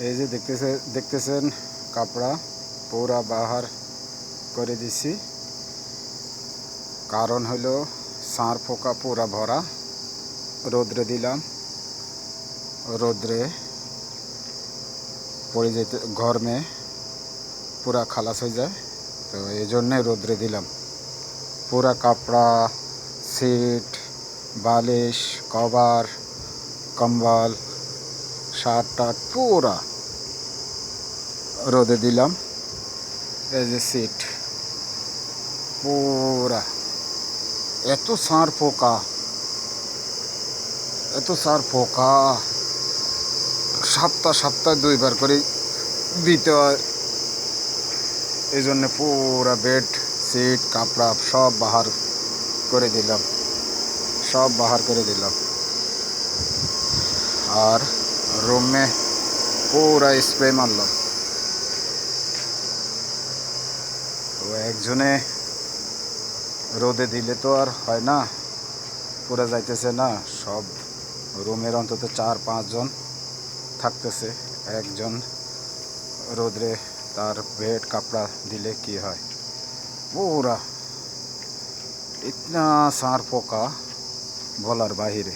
এই যে দেখতেছেন কাপড়া পুরা বাহার করে দিছি, কারণ হলো সার পোকা পুরা ভরা। রোদ্রে দিলাম, রোদ্রে পড়ে যেতে গরমে পুরা খালাস হয়ে যায়, তো এই জন্যে রোদ্রে দিলাম। পুরা কাপড়া, সিট, বালিশ, কভার, কম্বল, শার্ট টার্ট পুরা রোদে দিলাম। এই যে সিট পুরা, এত সার পোকা, এত সার পোকা, সপ্তাহে 2 বার করে দিতে হয়। এই জন্য পুরা বেড, সিট, কাপড়া সব বাহার করে দিলাম, সব বাহার করে দিলাম। আর রুমে পুরা স্প্রে মারলাম। তো একজনে রোদে দিলে তো আর হয় না, পুরা যাইতেছে না। সব রুমের অন্তত 4-5 জন থাকতেছে, একজন রোদরে তার বেড কাপড়া দিলে কি হয়। পুরা ইতনা সার পোকা বলার বাহিরে।